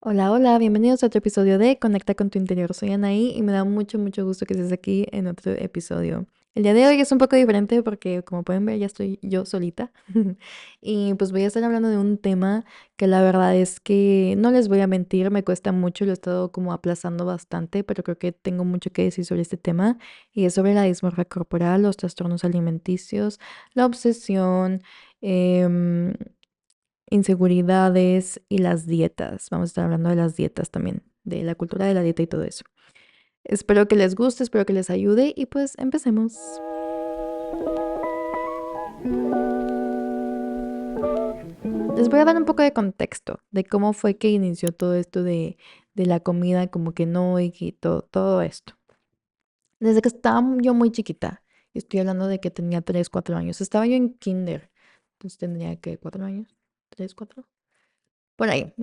Hola, hola, bienvenidos a otro episodio de Conecta con tu interior. Soy Anaí y me da mucho, mucho gusto que estés aquí en otro episodio. El día de hoy es un poco diferente porque, como pueden ver, ya estoy yo solita. Y pues voy a estar hablando de un tema que la verdad es que no les voy a mentir, me cuesta mucho, lo he estado como aplazando bastante, pero creo que tengo mucho que decir sobre este tema y es sobre la dismorfia corporal, los trastornos alimenticios, la obsesión, em, inseguridades y las dietas. Vamos a estar hablando de las dietas también, de la cultura de la dieta y todo eso. Espero que les guste, espero que les ayude y pues empecemos. Les voy a dar un poco de contexto de cómo fue que inició todo esto de la comida, como que no y todo esto. Desde que estaba yo muy chiquita, estoy hablando de que tenía 3 4 años, estaba yo en kinder, entonces tendría que 4 años, 3 4 por ahí.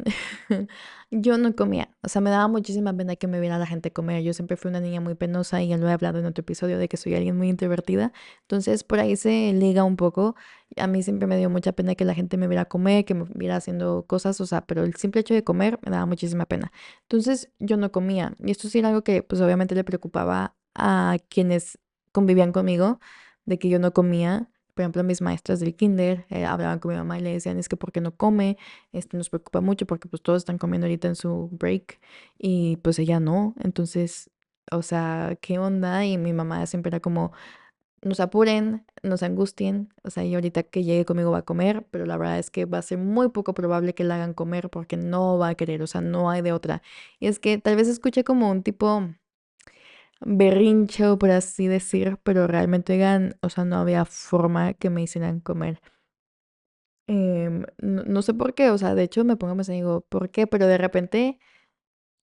Yo no comía, o sea, me daba muchísima pena que me viera la gente comer. Yo siempre fui una niña muy penosa y ya lo he hablado en otro episodio de que soy alguien muy introvertida. Entonces, por ahí se liga un poco. A mí siempre me dio mucha pena que la gente me viera comer, que me viera haciendo cosas, o sea, pero el simple hecho de comer me daba muchísima pena. Entonces, yo no comía. Y esto sí era algo que, pues, obviamente le preocupaba a quienes convivían conmigo, de que yo no comía. Por ejemplo, mis maestras del kinder hablaban con mi mamá y le decían, es que ¿por qué no come? Nos preocupa mucho porque pues todos están comiendo ahorita en su break y pues ella no. Entonces, o sea, ¿qué onda? Y mi mamá siempre era como, nos apuren, nos angustien, o sea, y ahorita que llegue conmigo va a comer, pero la verdad es que va a ser muy poco probable que la hagan comer porque no va a querer, o sea, no hay de otra. Y es que tal vez escuche como un tipo berrinche o por así decir, pero realmente, oigan, o sea, no había forma que me hicieran comer. No sé por qué, o sea, de hecho me pongo a pensar y digo, ¿por qué? Pero de repente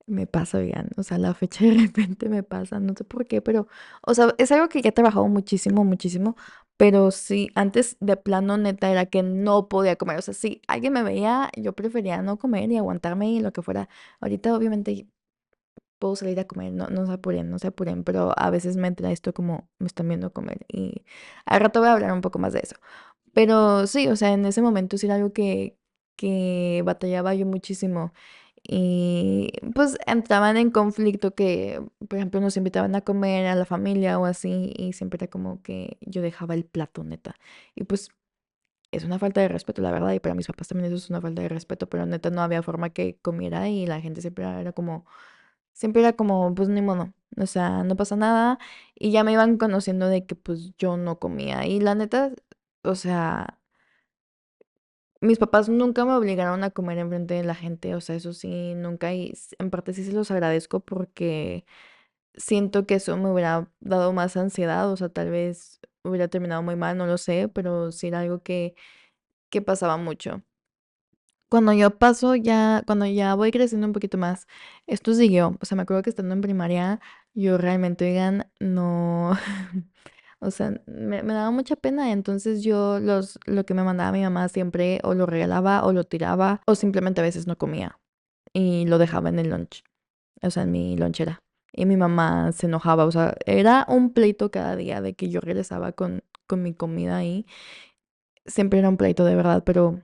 me pasa, oigan, o sea, la fecha de repente me pasa, no sé por qué, pero, o sea, es algo que ya he trabajado muchísimo, muchísimo, pero sí, antes de plano neta era que no podía comer, o sea, si alguien me veía, yo prefería no comer y aguantarme y lo que fuera. Ahorita obviamente puedo salir a comer, no, no se apuren, no se apuren, pero a veces me entra esto como me están viendo comer y al rato voy a hablar un poco más de eso. Pero sí, o sea, en ese momento sí era algo que batallaba yo muchísimo. Y pues entraban en conflicto que, por ejemplo, nos invitaban a comer a la familia o así, y siempre era como que yo dejaba el plato, neta. Y pues es una falta de respeto, la verdad, y para mis papás también eso es una falta de respeto, pero neta no había forma que comiera y la gente siempre era como, pues ni modo, o sea, no pasa nada. Y ya me iban conociendo de que pues yo no comía. Y la neta, o sea, mis papás nunca me obligaron a comer enfrente de la gente, o sea, eso sí, nunca, y en parte sí se los agradezco porque siento que eso me hubiera dado más ansiedad, o sea, tal vez hubiera terminado muy mal, no lo sé, pero sí era algo que pasaba mucho. Cuando ya voy creciendo un poquito más, esto siguió, o sea, me acuerdo que estando en primaria, yo realmente, oigan, no, o sea, me daba mucha pena, entonces lo que me mandaba mi mamá siempre o lo regalaba o lo tiraba o simplemente a veces no comía y lo dejaba en el lunch, o sea, en mi lonchera. Y mi mamá se enojaba, o sea, era un pleito cada día de que yo regresaba con mi comida ahí. Siempre era un pleito de verdad, pero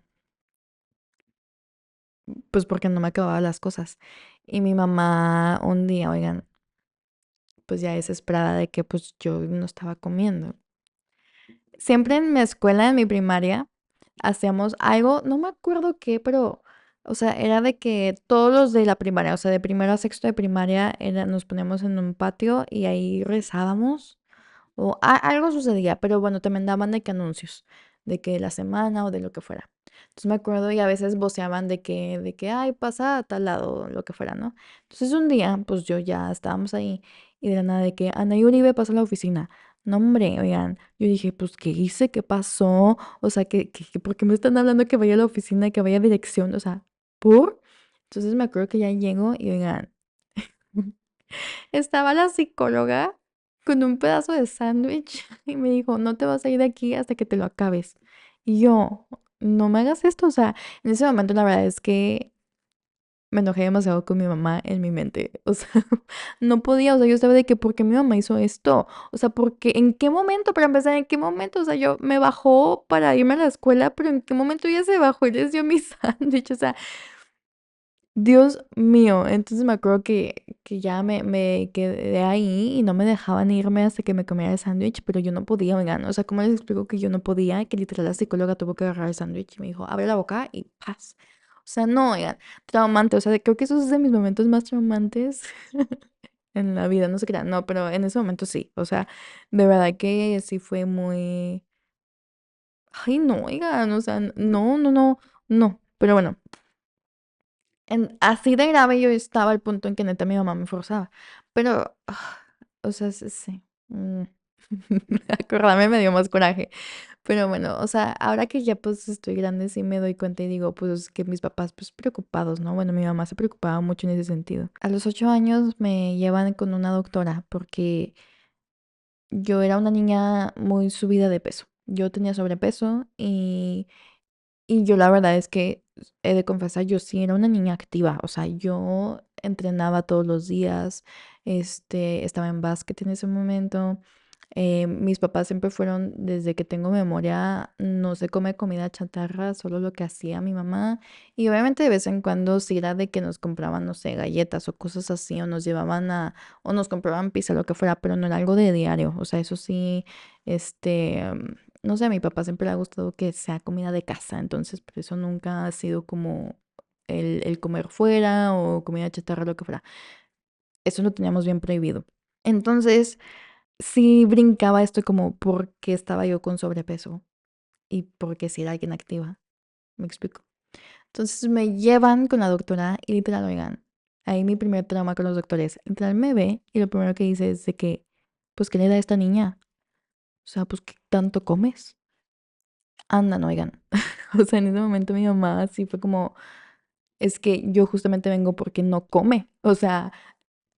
pues porque no me acababa las cosas. Y mi mamá un día, oigan, pues ya desesperada de que pues yo no estaba comiendo. Siempre en mi escuela, en mi primaria, hacíamos algo, no me acuerdo qué, pero, o sea, era de que todos los de la primaria, o sea, de primero a sexto de primaria, nos poníamos en un patio y ahí rezábamos o algo sucedía, pero bueno, también daban de que anuncios, de que la semana o de lo que fuera. Entonces me acuerdo y a veces voceaban de que, ay, pasa a tal lado, lo que fuera, ¿no? Entonces un día, pues yo ya estábamos ahí y de la nada de que Ana y Uribe pasa a la oficina. No, hombre, oigan, yo dije, pues, ¿qué hice? ¿Qué pasó? O sea, ¿por qué me están hablando que vaya a la oficina, que vaya a dirección? O sea, ¿por? Entonces me acuerdo que ya llego y oigan, estaba la psicóloga con un pedazo de sándwich y me dijo, no te vas a ir de aquí hasta que te lo acabes. Y yo, no me hagas esto. O sea, en ese momento la verdad es que me enojé demasiado con mi mamá en mi mente. O sea, no podía, o sea, yo estaba de que, ¿por qué mi mamá hizo esto? O sea, porque, ¿en qué momento? Para empezar, ¿en qué momento? O sea, yo me bajó para irme a la escuela, pero ¿en qué momento ella se bajó y les dio mi sándwich? O sea, Dios mío. Entonces me acuerdo que ya me quedé ahí y no me dejaban irme hasta que me comiera el sándwich, pero yo no podía, oigan. O sea, ¿cómo les explico que yo no podía? Que literal la psicóloga tuvo que agarrar el sándwich y me dijo, abre la boca y paz. O sea, no, oigan, traumante. O sea, creo que eso es de mis momentos más traumantes en la vida. No se crean, no, pero en ese momento sí. O sea, de verdad que sí fue muy... Ay, no, oigan, o sea, no, no, no, no. Pero bueno, así de grave yo estaba al punto en que neta mi mamá me forzaba. Pero, o sea, sí, sí. Acordarme me dio más coraje. Pero bueno, o sea, ahora que ya pues estoy grande, sí me doy cuenta y digo, pues que mis papás pues preocupados, ¿no? Bueno, mi mamá se preocupaba mucho en ese sentido. A los 8 años me llevan con una doctora porque yo era una niña muy subida de peso. Yo tenía sobrepeso y yo la verdad es que he de confesar, yo sí era una niña activa, o sea, yo entrenaba todos los días, estaba en básquet en ese momento. Mis papás siempre fueron, desde que tengo memoria, no se come comida chatarra, solo lo que hacía mi mamá. Y obviamente de vez en cuando sí era de que nos compraban, no sé, galletas o cosas así, o nos llevaban o nos compraban pizza, lo que fuera, pero no era algo de diario. O sea, eso sí, no sé, a mi papá siempre le ha gustado que sea comida de casa, entonces por eso nunca ha sido como el comer fuera o comida chatarra, lo que fuera. Eso lo teníamos bien prohibido. Entonces, sí brincaba esto como por qué estaba yo con sobrepeso y por qué si era alguien activa. ¿Me explico? Entonces me llevan con la doctora y literal, oigan, ahí mi primer trauma con los doctores. Literal me ve y lo primero que dice es de que, pues, ¿qué le da a esta niña? O sea, pues, ¿qué tanto comes? Andan, oigan. O sea, en ese momento mi mamá sí fue como, es que yo justamente vengo porque no come. O sea,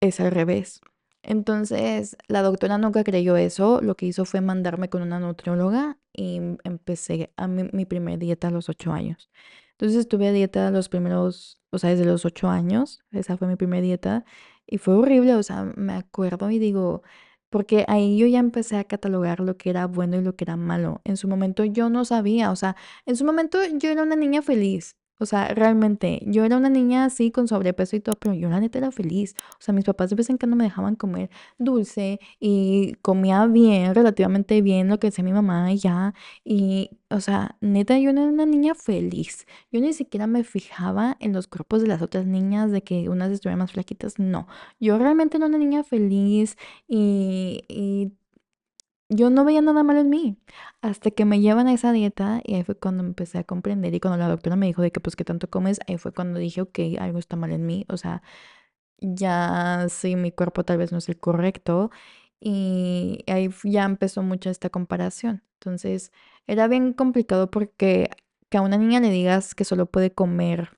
es al revés. Entonces, la doctora nunca creyó eso. Lo que hizo fue mandarme con una nutrióloga y empecé mi primer dieta a los 8 años. Entonces, estuve a dieta los primeros, o sea, desde los 8 años. Esa fue mi primera dieta y fue horrible. O sea, me acuerdo y digo, porque ahí yo ya empecé a catalogar lo que era bueno y lo que era malo. En su momento yo no sabía, o sea, en su momento yo era una niña feliz. O sea, realmente, yo era una niña así con sobrepeso y todo, pero yo la neta era feliz. O sea, mis papás de vez en cuando me dejaban comer dulce y comía bien, relativamente bien lo que decía mi mamá y ya. Y, o sea, neta, yo era una niña feliz. Yo ni siquiera me fijaba en los cuerpos de las otras niñas, de que unas estuvieran más flaquitas. No, yo realmente era una niña feliz y yo no veía nada malo en mí. Hasta que me llevan a esa dieta y ahí fue cuando empecé a comprender y cuando la doctora me dijo de que pues qué tanto comes, ahí fue cuando dije, ok, algo está mal en mí. O sea, ya sí, mi cuerpo tal vez no es el correcto y ahí ya empezó mucha esta comparación. Entonces, era bien complicado porque que a una niña le digas que solo puede comer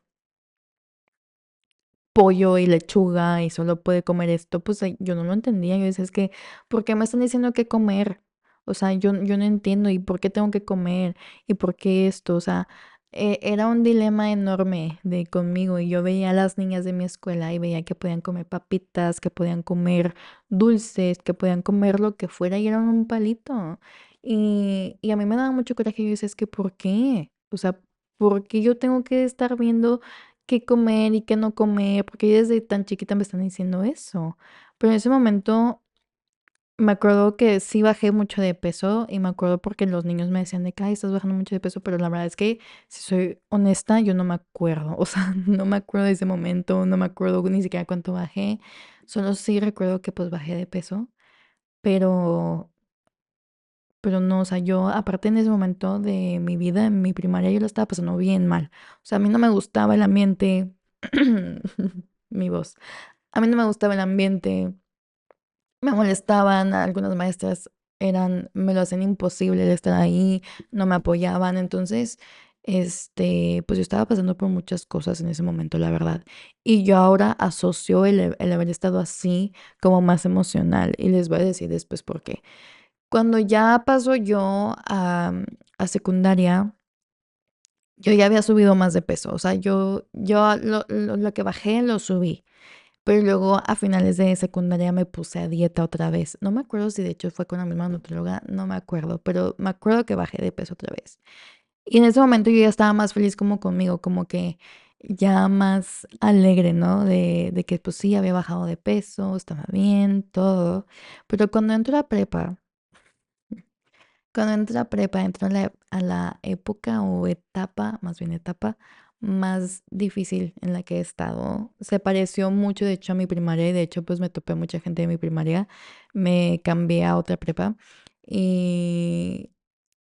pollo y lechuga y solo puede comer esto, pues yo no lo entendía. Yo decía, es que, ¿por qué me están diciendo qué comer? O sea, yo no entiendo y por qué tengo que comer y por qué esto. O sea, era un dilema enorme de conmigo y yo veía a las niñas de mi escuela y veía que podían comer papitas, que podían comer dulces, que podían comer lo que fuera y eran un palito. Y a mí me daba mucho coraje. Yo decía, es que, ¿por qué? O sea, ¿por qué yo tengo que estar viendo qué comer y qué no comer? Porque desde tan chiquita me están diciendo eso. Pero en ese momento me acuerdo que sí bajé mucho de peso y me acuerdo porque los niños me decían de que, ay, estás bajando mucho de peso, pero la verdad es que, si soy honesta, yo no me acuerdo. O sea, no me acuerdo de ese momento, no me acuerdo ni siquiera cuánto bajé. Solo sí recuerdo que pues bajé de peso, pero, pero no, o sea, yo aparte en ese momento de mi vida, en mi primaria, yo la estaba pasando bien mal. O sea, a mí no me gustaba el ambiente, mi voz, a mí no me gustaba el ambiente, me molestaban, algunas maestras me lo hacían imposible de estar ahí, no me apoyaban, entonces, pues yo estaba pasando por muchas cosas en ese momento, la verdad. Y yo ahora asocio el haber estado así como más emocional y les voy a decir después por qué. Cuando ya paso yo a secundaria, yo ya había subido más de peso, o sea, yo lo que bajé lo subí. Pero luego a finales de secundaria me puse a dieta otra vez. No me acuerdo si de hecho fue con la misma nutrióloga, no me acuerdo, pero me acuerdo que bajé de peso otra vez. Y en ese momento yo ya estaba más feliz como conmigo, como que ya más alegre, ¿no? De que pues sí, había bajado de peso, estaba bien, todo. Pero cuando entré a prepa, entró a la época o etapa, más bien etapa, más difícil en la que he estado. Se pareció mucho, de hecho, a mi primaria y de hecho, pues me topé mucha gente de mi primaria. Me cambié a otra prepa y,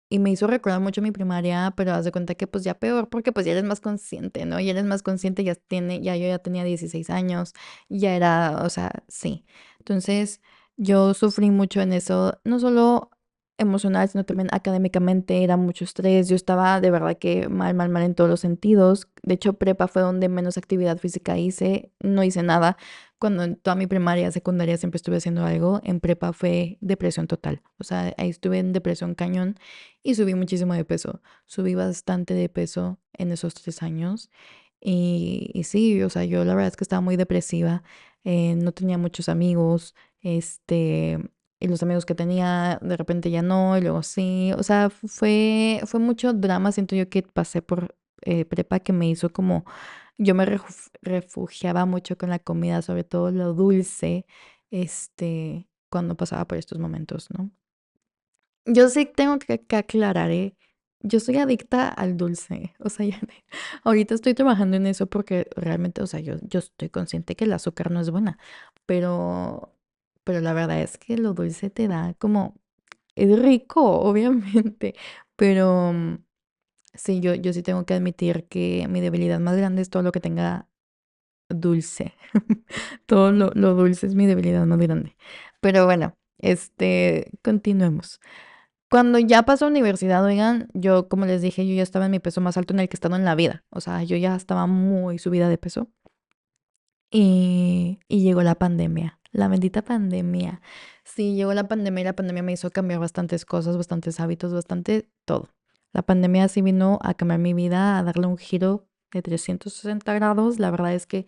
y me hizo recordar mucho mi primaria, pero haz de cuenta que pues ya peor, porque pues ya eres más consciente, ¿no? Ya eres más consciente, ya yo ya tenía 16 años, ya era, o sea, sí. Entonces, yo sufrí mucho en eso, no solo emocional, sino también académicamente, era mucho estrés, yo estaba de verdad que mal, mal, mal en todos los sentidos. De hecho, prepa fue donde menos actividad física hice, no hice nada. Cuando en toda mi primaria, secundaria siempre estuve haciendo algo, en prepa fue depresión total. O sea, ahí estuve en depresión cañón y subí muchísimo de peso. Subí bastante de peso en esos 3 años. Y sí, o sea, yo la verdad es que estaba muy depresiva. No tenía muchos amigos. Este, y los amigos que tenía, de repente ya no, y luego sí. O sea, fue mucho drama. Siento yo que pasé por prepa que me hizo como. Yo me refugiaba mucho con la comida, sobre todo lo dulce, cuando pasaba por estos momentos, ¿no? Yo sí tengo que aclarar, yo soy adicta al dulce, o sea, ahorita estoy trabajando en eso porque realmente, o sea, yo estoy consciente que el azúcar no es buena, pero, pero la verdad es que lo dulce te da como, es rico, obviamente, pero sí, yo sí tengo que admitir que mi debilidad más grande es todo lo que tenga dulce. Todo lo dulce es mi debilidad más grande. Pero bueno, continuemos. Cuando ya pasó a universidad, oigan, yo, como les dije, yo ya estaba en mi peso más alto en el que he estado en la vida. O sea, yo ya estaba muy subida de peso. Y llegó la pandemia, la bendita pandemia. Sí, llegó la pandemia y la pandemia me hizo cambiar bastantes cosas, bastantes hábitos, bastante todo. La pandemia sí vino a cambiar mi vida, a darle un giro de 360 grados. La verdad es que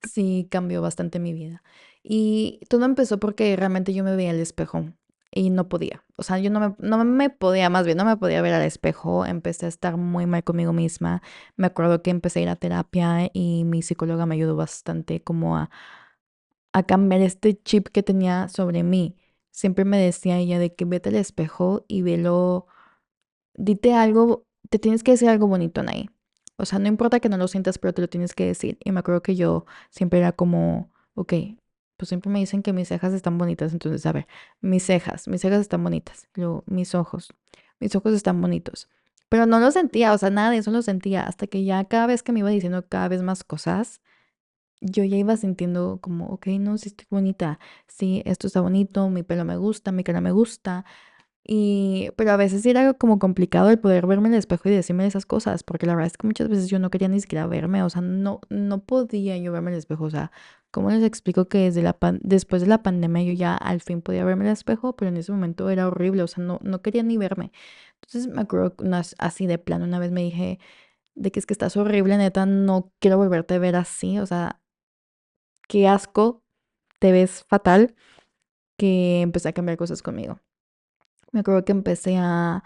sí cambió bastante mi vida. Y todo empezó porque realmente yo me veía al espejo y no podía. O sea, yo no me podía, más bien, no me podía ver al espejo. Empecé a estar muy mal conmigo misma. Me acuerdo que empecé a ir a terapia y mi psicóloga me ayudó bastante como a cambiar este chip que tenía sobre mí. Siempre me decía ella de que vete al espejo y velo, dite algo, te tienes que decir algo bonito, Anaí. O sea, no importa que no lo sientas, pero te lo tienes que decir. Y me acuerdo que yo siempre era como, ok, pues siempre me dicen que mis cejas están bonitas, entonces, a ver, mis cejas están bonitas. Luego, mis ojos están bonitos. Pero no lo sentía, o sea, nada de eso lo sentía, hasta que ya cada vez que me iba diciendo cada vez más cosas, yo ya iba sintiendo como, ok, no, sí estoy bonita, sí, esto está bonito, mi pelo me gusta, mi cara me gusta, pero a veces sí era como complicado el poder verme en el espejo y decirme esas cosas, porque la verdad es que muchas veces yo no quería ni siquiera verme, o sea, no podía yo verme en el espejo, o sea, ¿cómo les explico que después de la pandemia yo ya al fin podía verme en el espejo, pero en ese momento era horrible, o sea, no quería ni verme. Entonces me acuerdo que así de plano una vez me dije de que es que estás horrible, neta, no quiero volverte a ver así, o sea, qué asco, te ves fatal, que empecé a cambiar cosas conmigo. Me acuerdo que empecé a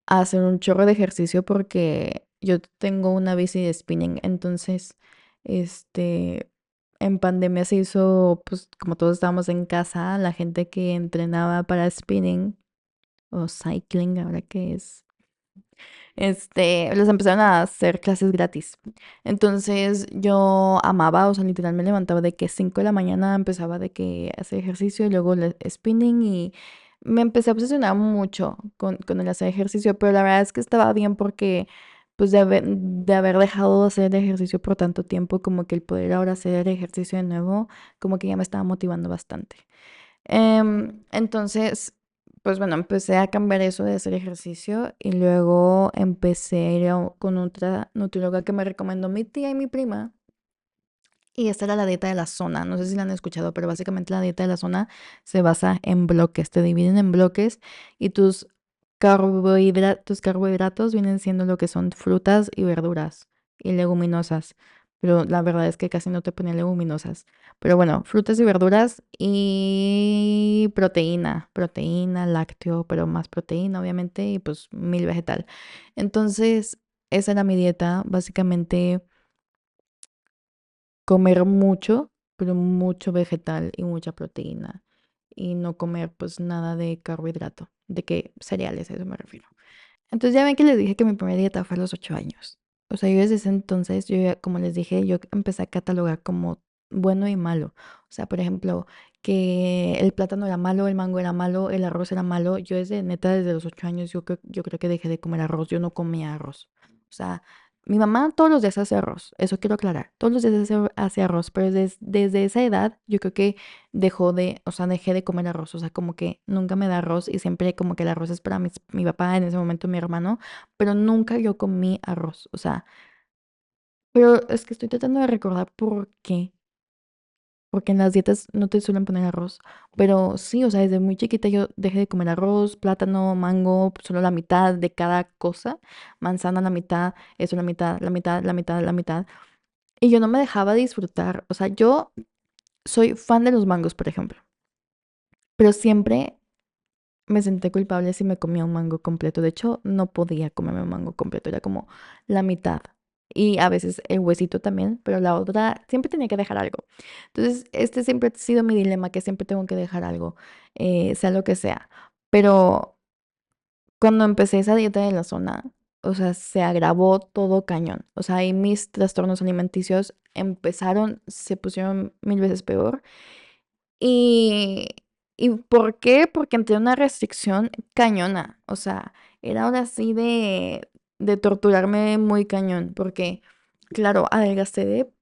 hacer un chorro de ejercicio porque yo tengo una bici de spinning, entonces, este, en pandemia se hizo, pues como todos estábamos en casa, la gente que entrenaba para spinning o cycling, ahora que es les empezaron a hacer clases gratis. Entonces yo amaba, o sea, literal me levantaba de que 5 de la mañana empezaba de que hacer ejercicio y luego el spinning y me empecé a obsesionar mucho con el hacer ejercicio, pero la verdad es que estaba bien porque pues de haber dejado de hacer ejercicio por tanto tiempo, como que el poder ahora hacer ejercicio de nuevo, como que ya me estaba motivando bastante. Entonces, pues bueno, empecé a cambiar eso de hacer ejercicio y luego empecé a ir con otra nutrióloga que me recomendó mi tía y mi prima. Y esta era la dieta de la zona. No sé si la han escuchado, pero básicamente la dieta de la zona se basa en bloques. Te dividen en bloques y tus carbohidratos vienen siendo lo que son frutas y verduras y leguminosas. Pero la verdad es que casi no te ponían leguminosas. Pero bueno, frutas y verduras y proteína, lácteo, pero más proteína, obviamente, y pues mil vegetal. Entonces, esa era mi dieta. Básicamente comer mucho, pero mucho vegetal y mucha proteína. Y no comer pues nada de carbohidrato, de que cereales, a eso me refiero. Entonces ya ven que les dije que mi primera dieta fue a los 8 años. O sea, yo desde ese entonces, como les dije, yo empecé a catalogar como bueno y malo. O sea, por ejemplo, que el plátano era malo, el mango era malo, el arroz era malo. Yo neta, desde los 8 años, yo creo que dejé de comer arroz. Yo no comía arroz. O sea, mi mamá todos los días hace arroz. Eso quiero aclarar. Todos los días hace arroz. Pero desde esa edad, yo creo que o sea, dejé de comer arroz, o sea, como que nunca me da arroz y siempre como que el arroz es para mi papá, en ese momento mi hermano, pero nunca yo comí arroz, o sea, pero es que estoy tratando de recordar por qué, porque en las dietas no te suelen poner arroz, pero sí, o sea, desde muy chiquita yo dejé de comer arroz, plátano, mango, solo la mitad de cada cosa, manzana la mitad, eso la mitad, la mitad, la mitad, la mitad, y yo no me dejaba disfrutar, o sea, yo soy fan de los mangos, por ejemplo, pero siempre me sentí culpable si me comía un mango completo. De hecho, no podía comerme un mango completo, era como la mitad. Y a veces el huesito también, pero la otra siempre tenía que dejar algo. Entonces, este siempre ha sido mi dilema, que siempre tengo que dejar algo, sea lo que sea. Pero cuando empecé esa dieta de la zona, o sea, se agravó todo cañón. O sea, ahí mis trastornos alimenticios se pusieron 1000 veces peor. Y, ¿Y por qué? Porque entré en una restricción cañona. O sea, era ahora sí de torturarme muy cañón. Porque, claro, adelgacé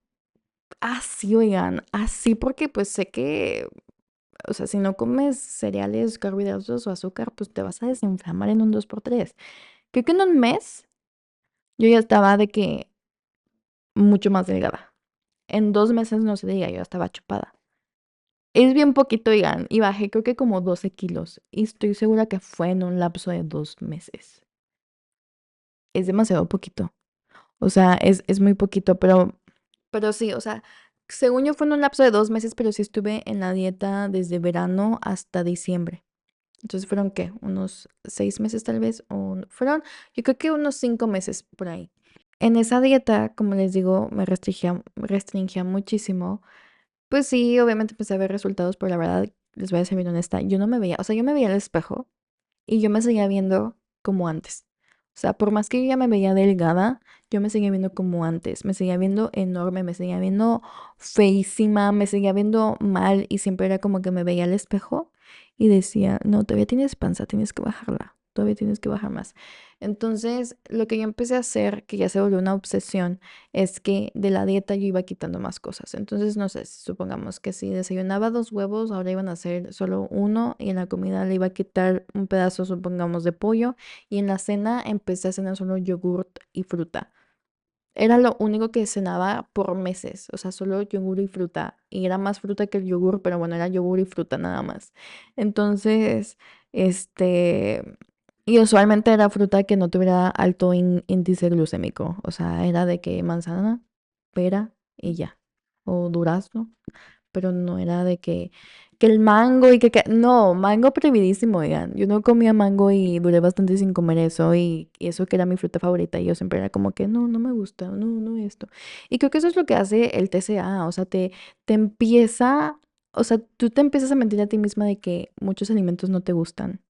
así, oigan, así porque pues sé que, o sea, si no comes cereales, carbohidratos o azúcar, pues te vas a desinflamar en un 2x3. Creo que en un mes yo ya estaba de que mucho más delgada. En 2 meses no se diga, yo ya estaba chupada. Es bien poquito, oigan, y bajé creo que como 12 kilos. Y estoy segura que fue en un lapso de 2 meses. Es demasiado poquito. O sea, es muy poquito, pero sí, o sea, según yo fue en un lapso de 2 meses, pero sí estuve en la dieta desde verano hasta diciembre. Entonces fueron, ¿qué? Unos 6 meses tal vez, yo creo que unos 5 meses por ahí. En esa dieta, como les digo, me restringía muchísimo. Pues sí, obviamente empecé a ver resultados, pero la verdad, les voy a ser bien honesta, yo no me veía, o sea, yo me veía al espejo y yo me seguía viendo como antes. O sea, por más que yo ya me veía delgada, yo me seguía viendo como antes. Me seguía viendo enorme, me seguía viendo feísima, me seguía viendo mal y siempre era como que me veía al espejo y decía, no, todavía tienes panza, tienes que bajarla, todavía tienes que bajar más. Entonces, lo que yo empecé a hacer, que ya se volvió una obsesión, es que de la dieta yo iba quitando más cosas. Entonces, no sé, supongamos que si desayunaba 2 huevos, ahora iban a ser solo uno y en la comida le iba a quitar un pedazo, supongamos, de pollo y en la cena empecé a cenar solo yogurt y fruta. Era lo único que cenaba por meses, o sea, solo yogur y fruta. Y era más fruta que el yogur, pero bueno, era yogur y fruta nada más. Entonces, este, y usualmente era fruta que no tuviera alto índice glucémico. O sea, era de que manzana, pera y ya. O durazno, pero no era de que el mango no, mango prohibidísimo, oigan. Yo no comía mango y duré bastante sin comer eso y eso que era mi fruta favorita y yo siempre era como que no, no me gusta, no, no esto. Y creo que eso es lo que hace el TCA, o sea, te empieza, o sea, tú te empiezas a mentir a ti misma de que muchos alimentos no te gustan.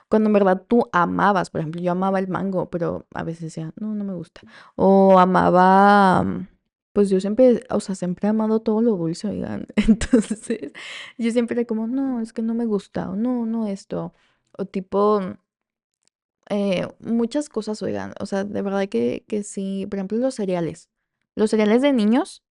Cuando en verdad tú amabas, por ejemplo, yo amaba el mango, pero a veces decía, no, no me gusta. O amaba, pues yo siempre, o sea, siempre he amado todo lo dulce, oigan. Entonces, yo siempre era como, no, es que no me gusta, o no, no esto. O tipo, muchas cosas, oigan. O sea, de verdad que sí, por ejemplo, los cereales. Los cereales de niños.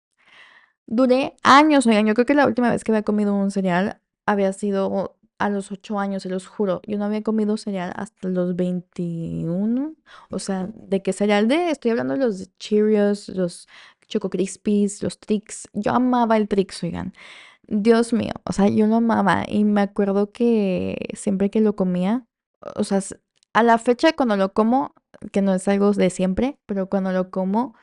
Duré años, oigan, yo creo que la última vez que había comido un cereal había sido a los 8 años, se los juro. Yo no había comido cereal hasta los 21. O sea, ¿de qué cereal? Estoy hablando de los Cheerios, los Choco Crispies, los Trix. Yo amaba el Trix, oigan. Dios mío, o sea, yo lo amaba y me acuerdo que siempre que lo comía, o sea, a la fecha cuando lo como, que no es algo de siempre, pero cuando lo como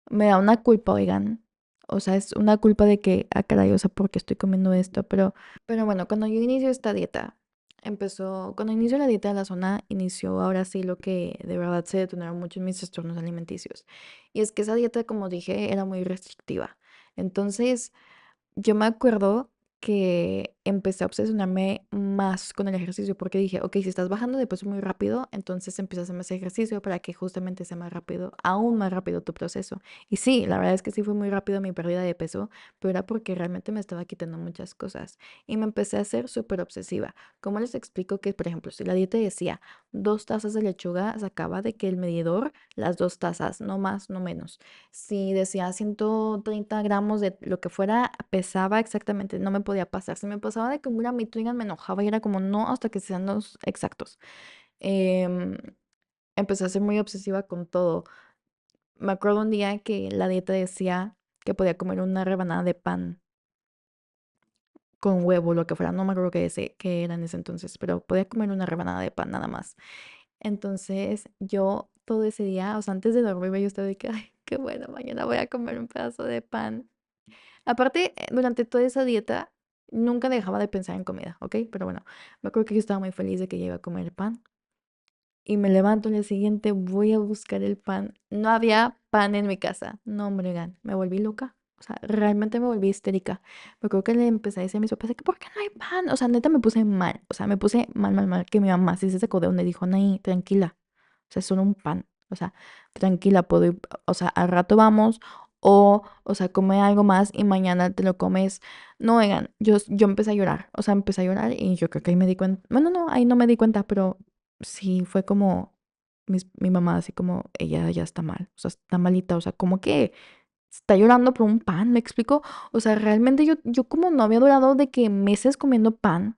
me da una culpa, oigan. O sea, es una culpa de que, caray, o sea, ¿por qué estoy comiendo esto? Pero bueno, cuando yo inicio esta dieta, cuando inicio la dieta de la zona, inició ahora sí lo que de verdad se detonaron mucho en mis trastornos alimenticios. Y es que esa dieta, como dije, era muy restrictiva. Entonces, yo me acuerdo que empecé a obsesionarme más con el ejercicio porque dije, ok, si estás bajando de peso muy rápido, entonces empiezas a hacer más ejercicio para que justamente sea más rápido, aún más rápido tu proceso. Y sí, la verdad es que sí fue muy rápido mi pérdida de peso, pero era porque realmente me estaba quitando muchas cosas y me empecé a hacer súper obsesiva. ¿Cómo les explico que, por ejemplo, si la dieta decía 2 tazas de lechuga, sacaba de que el medidor, las 2 tazas, no más, no menos. Si decía 130 gramos de lo que fuera, pesaba exactamente, no me podía pasar. Si me pasaba de que un gramito, digan, me enojaba y era como, no, hasta que sean los exactos. Em, Empecé a ser muy obsesiva con todo. Me acuerdo un día que la dieta decía que podía comer una rebanada de pan con huevo, lo que fuera, no me acuerdo qué era en ese entonces, pero podía comer una rebanada de pan nada más. Entonces yo todo ese día, o sea, antes de dormirme, yo estaba de que, ay, qué bueno, mañana voy a comer un pedazo de pan. Aparte, durante toda esa dieta, nunca dejaba de pensar en comida, ¿ok? Pero bueno, me acuerdo que yo estaba muy feliz de que ya iba a comer pan. Y me levanto al día siguiente, voy a buscar el pan. No había pan en mi casa. No, hombre, oigan, me volví loca. O sea, realmente me volví histérica. Me acuerdo que le empecé a decir a mis papás de que, ¿por qué no hay pan? O sea, neta me puse mal. O sea, me puse mal, mal, mal. Que mi mamá sí se sacó de donde dijo, Nay, tranquila. O sea, es solo un pan. O sea, tranquila, puedo ir. O sea, al rato vamos. O sea, come algo más y mañana te lo comes. No, oigan, yo empecé a llorar. O sea, empecé a llorar y yo creo que ahí me di cuenta. Bueno, no, ahí no me di cuenta, pero sí, fue como mi mamá, así como, ella ya está mal, o sea, está malita, o sea, como que está llorando por un pan, ¿me explico? O sea, realmente yo como no había durado de que meses comiendo pan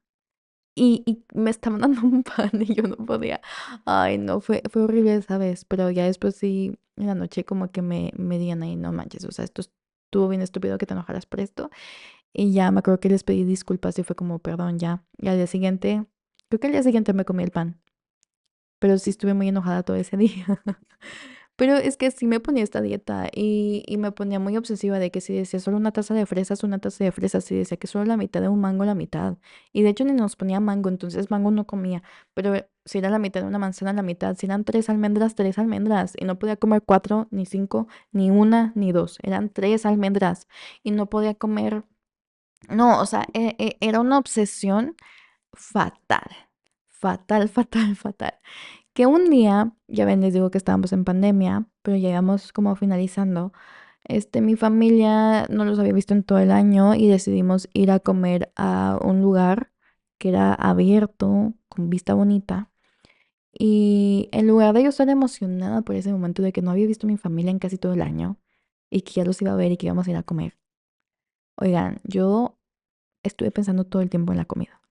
y me estaban dando un pan y yo no podía. Ay, no, fue horrible esa vez, pero ya después sí, en la noche como que me digan ahí, no manches, o sea, esto estuvo bien estúpido que te enojaras por esto. Y ya me acuerdo que les pedí disculpas y fue como, perdón, ya. Y al día siguiente, creo que al día siguiente me comí el pan. Pero sí estuve muy enojada todo ese día. Pero es que sí me ponía esta dieta y me ponía muy obsesiva de que si decía solo una taza de fresas, una taza de fresas, si decía que solo la mitad de un mango, la mitad. Y de hecho ni nos ponía mango, entonces mango no comía. Pero si era la mitad de una manzana, la mitad. Si eran 3 almendras, 3 almendras. Y no podía comer cuatro, ni cinco, ni una, ni dos. Eran 3 almendras. Y no podía comer. No, o sea, era una obsesión fatal. Fatal, fatal, fatal. Que un día, ya ven, les digo que estábamos en pandemia, pero llegamos como finalizando. Mi familia no los había visto en todo el año y decidimos ir a comer a un lugar que era abierto, con vista bonita. Y en lugar de yo estar emocionada por ese momento de que no había visto a mi familia en casi todo el año y que ya los iba a ver y que íbamos a ir a comer, oigan, yo estuve pensando todo el tiempo en la comida.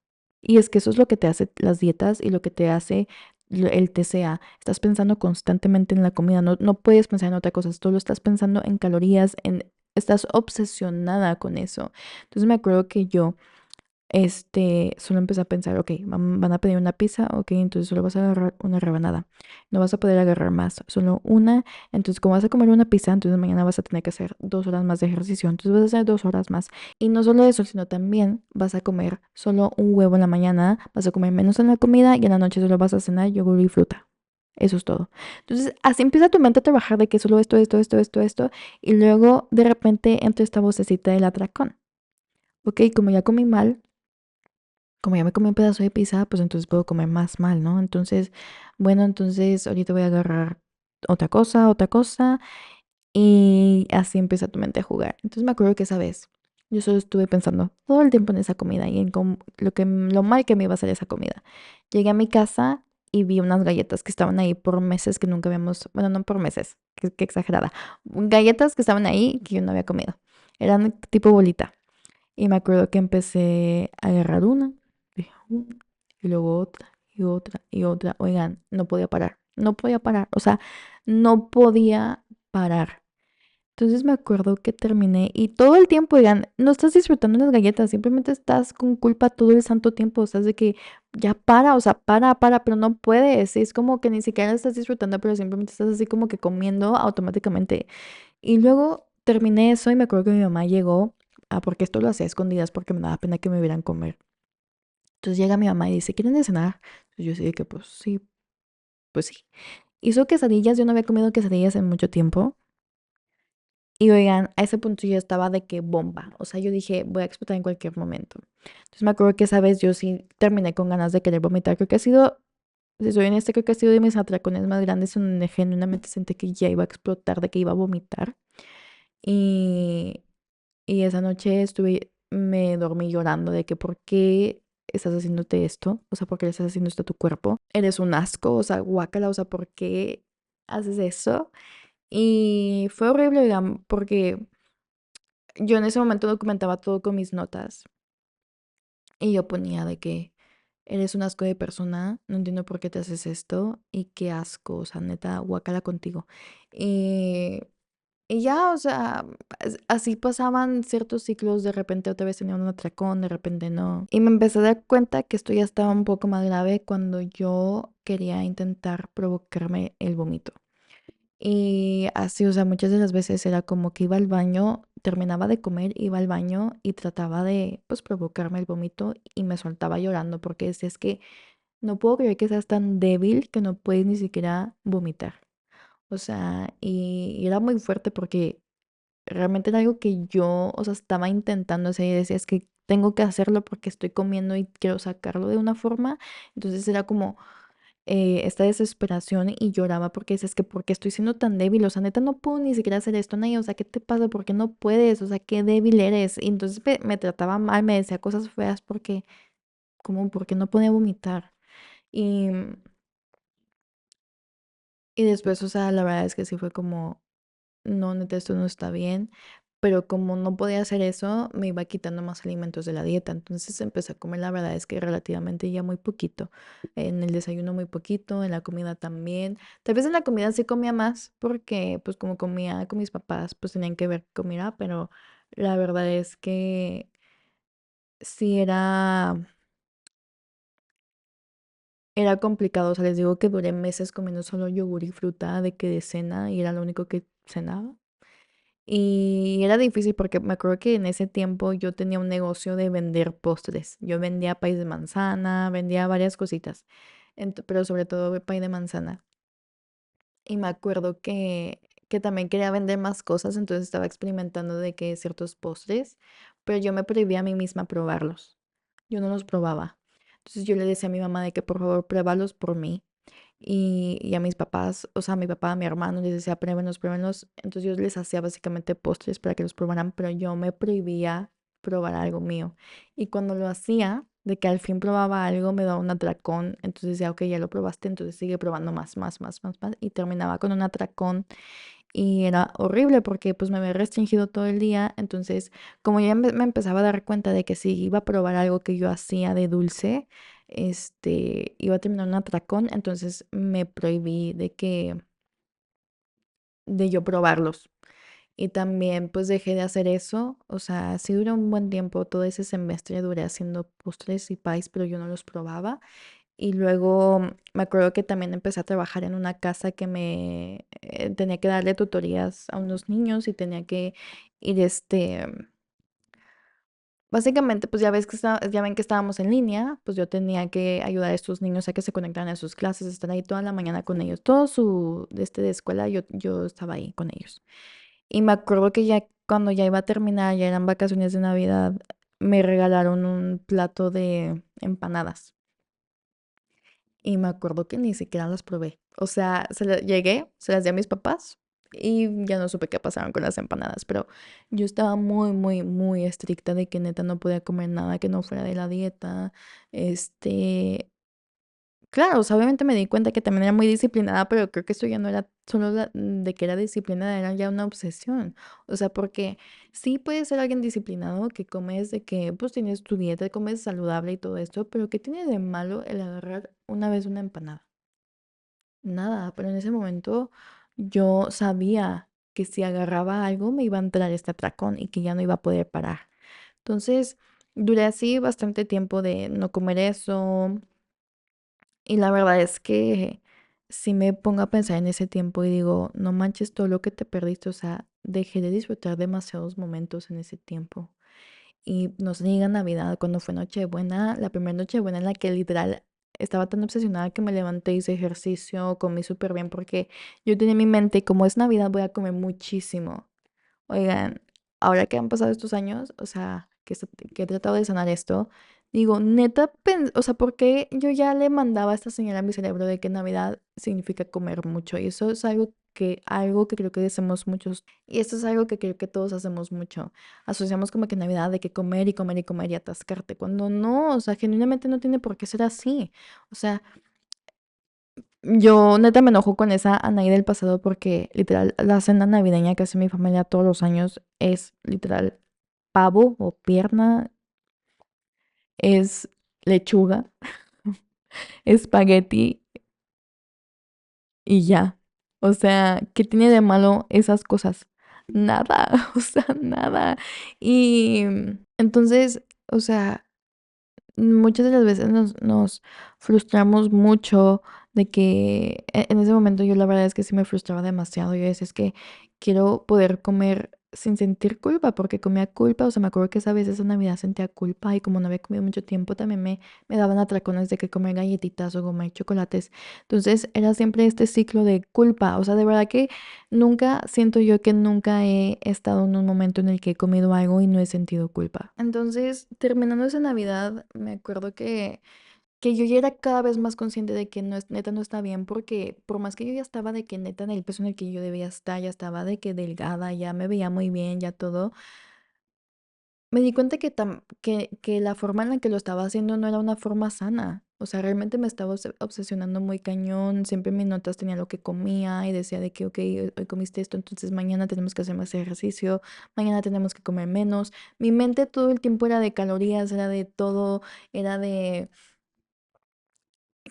Y es que eso es lo que te hace las dietas y lo que te hace el TCA. Estás pensando constantemente en la comida, no puedes pensar en otra cosa, solo estás pensando en calorías, estás obsesionada con eso. Entonces me acuerdo que yo solo empecé a pensar, ok, van a pedir una pizza, ok, entonces solo vas a agarrar una rebanada. No vas a poder agarrar más, solo una. Entonces, como vas a comer una pizza, entonces mañana vas a tener que hacer 2 horas más de ejercicio. Entonces vas a hacer 2 horas más. Y no solo eso, sino también vas a comer solo un huevo en la mañana, vas a comer menos en la comida y en la noche solo vas a cenar yogur y fruta. Eso es todo. Entonces, así empieza tu mente a trabajar de que solo esto, esto, esto, esto, esto. Y luego, de repente, entra esta vocecita del atracón. Ok, como ya comí mal, como ya me comí un pedazo de pizza, pues entonces puedo comer más mal, ¿no? Entonces, bueno, entonces ahorita voy a agarrar otra cosa, y así empieza tu mente a jugar. Entonces me acuerdo que esa vez yo solo estuve pensando todo el tiempo en esa comida y en lo mal que me iba a hacer esa comida. Llegué a mi casa y vi unas galletas que estaban ahí por meses que nunca habíamos, bueno, no por meses, qué exagerada. Galletas que estaban ahí que yo no había comido. Eran tipo bolita. Y me acuerdo que empecé a agarrar una, dije, y luego otra, y otra, y otra. Oigan, no podía parar, no podía parar, o sea, no podía parar. Entonces me acuerdo que terminé y todo el tiempo, oigan, no estás disfrutando las galletas, simplemente estás con culpa todo el santo tiempo, o sea, es de que ya para, o sea, para, pero no puedes. Es como que ni siquiera estás disfrutando, pero simplemente estás así como que comiendo automáticamente. Y luego terminé eso y me acuerdo que mi mamá llegó, porque esto lo hacía a escondidas porque me daba pena que me vieran comer. Entonces llega mi mamá y dice, ¿quieren de cenar? Entonces yo sí de que pues sí, pues sí. Hizo quesadillas, yo no había comido quesadillas en mucho tiempo. Y oigan, a ese punto yo estaba de que bomba. O sea, yo dije, voy a explotar en cualquier momento. Entonces me acuerdo que esa vez yo sí terminé con ganas de querer vomitar. Creo que ha sido, si soy honesta, creo que ha sido de mis atracones más grandes en donde genuinamente sentí que ya iba a explotar, de que iba a vomitar. Y, y esa noche me dormí llorando de que ¿por qué estás haciéndote esto? O sea, ¿por qué le estás haciendo esto a tu cuerpo? Eres un asco, o sea, guácala, o sea, ¿por qué haces eso? Y fue horrible, oigan, porque yo en ese momento documentaba todo con mis notas y yo ponía de que eres un asco de persona, no entiendo por qué te haces esto y qué asco, o sea, neta, guácala contigo. Y, y ya, o sea, así pasaban ciertos ciclos, de repente otra vez tenía un atracón, de repente no. Y me empecé a dar cuenta que esto ya estaba un poco más grave cuando yo quería intentar provocarme el vómito. Y así, o sea, muchas de las veces era como que iba al baño, terminaba de comer, iba al baño y trataba de, pues, provocarme el vómito y me soltaba llorando porque decía, es que no puedo creer que seas tan débil que no puedes ni siquiera vomitar. O sea, y era muy fuerte porque realmente era algo que yo, o sea, estaba intentando hacer y decía, es que tengo que hacerlo porque estoy comiendo y quiero sacarlo de una forma. Entonces era como esta desesperación y lloraba porque decía, es que ¿por qué estoy siendo tan débil? O sea, neta, no puedo ni siquiera hacer esto, Naya, o sea, ¿qué te pasa? ¿Por qué no puedes? O sea, qué débil eres. Y entonces me trataba mal, me decía cosas feas porque, como, porque no podía vomitar. Y, y después, o sea, la verdad es que sí fue como, no, neta, esto no está bien. Pero como no podía hacer eso, me iba quitando más alimentos de la dieta. Entonces empecé a comer, la verdad es que relativamente ya muy poquito. En el desayuno muy poquito, en la comida también. Tal vez en la comida sí comía más, porque pues como comía con mis papás, pues tenían que ver qué comiera, pero la verdad es que sí era complicado. O sea, les digo que duré meses comiendo solo yogur y fruta de que de cena y era lo único que cenaba. Y era difícil porque me acuerdo que en ese tiempo yo tenía un negocio de vender postres. Yo vendía pay de manzana, vendía varias cositas, pero sobre todo pay de manzana. Y me acuerdo que también quería vender más cosas, entonces estaba experimentando de que ciertos postres, pero yo me prohibía a mí misma probarlos. Yo no los probaba. Entonces yo le decía a mi mamá de que por favor pruébalos por mí. Y a mis papás, o sea, a mi papá, a mi hermano, les decía, pruébenlos, pruébenlos. Entonces yo les hacía básicamente postres para que los probaran, pero yo me prohibía probar algo mío. Y cuando lo hacía, de que al fin probaba algo, me daba un atracón. Entonces decía, ok, ya lo probaste, entonces sigue probando más, más, más, más, más. Y terminaba con un atracón y era horrible porque pues me había restringido todo el día. Entonces, como ya me empezaba a dar cuenta de que si iba a probar algo que yo hacía de dulce, iba a terminar un atracón, entonces me prohibí de yo probarlos. Y también pues dejé de hacer eso, o sea, sí duré un buen tiempo, todo ese semestre duré haciendo postres y pies, pero yo no los probaba. Y luego me acuerdo que también empecé a trabajar en una casa que me tenía que darle tutorías a unos niños y tenía que ir básicamente, pues ya ves que ya ven que estábamos en línea, pues yo tenía que ayudar a estos niños a que se conectaran a sus clases, estar ahí toda la mañana con ellos. Todo de escuela, yo estaba ahí con ellos. Y me acuerdo que ya cuando ya iba a terminar, ya eran vacaciones de Navidad, me regalaron un plato de empanadas. Y me acuerdo que ni siquiera las probé. O sea, llegué, se las di a mis papás y ya no supe qué pasaron con las empanadas. Pero yo estaba muy, muy, muy estricta de que neta no podía comer nada que no fuera de la dieta. Este, claro, o sea, obviamente me di cuenta que también era muy disciplinada, pero creo que esto ya no era solo de que era disciplinada, era ya una obsesión. O sea, porque sí puedes ser alguien disciplinado que comes de que pues tienes tu dieta, comes saludable y todo esto, pero ¿qué tiene de malo el agarrar una vez una empanada? Nada, pero en ese momento yo sabía que si agarraba algo me iba a entrar este atracón y que ya no iba a poder parar. Entonces, duré así bastante tiempo de no comer eso. Y la verdad es que si me pongo a pensar en ese tiempo y digo, no manches todo lo que te perdiste, o sea, dejé de disfrutar demasiados momentos en ese tiempo. Y no se diga Navidad, cuando fue Nochebuena, la primera Nochebuena en la que literal estaba tan obsesionada que me levanté, hice ejercicio, comí súper bien porque yo tenía en mi mente, como es Navidad, voy a comer muchísimo. Oigan, ahora que han pasado estos años, o sea, que he tratado de sanar esto, digo, neta, o sea, ¿por qué yo ya le mandaba esta señal a mi cerebro de que Navidad significa comer mucho? Y eso es algo que creo que hacemos muchos, y esto es algo que creo que todos hacemos mucho. Asociamos como que Navidad de que comer y comer y comer y atascarte, cuando no, o sea, genuinamente no tiene por qué ser así. O sea, yo neta me enojo con esa Anaí del pasado porque literal la cena navideña que hace mi familia todos los años es literal pavo o pierna, es lechuga, espagueti y ya. O sea, ¿qué tiene de malo esas cosas? Nada, o sea, nada. Y entonces, o sea, muchas de las veces nos frustramos mucho de que en ese momento yo la verdad es que sí me frustraba demasiado. Yo decía, es que quiero poder comer sin sentir culpa, porque comía culpa. O sea, me acuerdo que esa vez, esa Navidad sentía culpa y como no había comido mucho tiempo, también me daban atracones de que comer galletitas o comer chocolates. Entonces era siempre este ciclo de culpa. O sea, de verdad que nunca, siento yo que nunca he estado en un momento en el que he comido algo y no he sentido culpa. Entonces, terminando esa Navidad, me acuerdo que yo ya era cada vez más consciente de que no es, neta no está bien, porque por más que yo ya estaba de que neta en el peso en el que yo debía estar, ya estaba de que delgada, ya me veía muy bien, ya todo, me di cuenta que la forma en la que lo estaba haciendo no era una forma sana. O sea, realmente me estaba obsesionando muy cañón. Siempre en mis notas tenía lo que comía y decía de que, ok, hoy comiste esto, entonces mañana tenemos que hacer más ejercicio, mañana tenemos que comer menos. Mi mente todo el tiempo era de calorías, era de todo, era de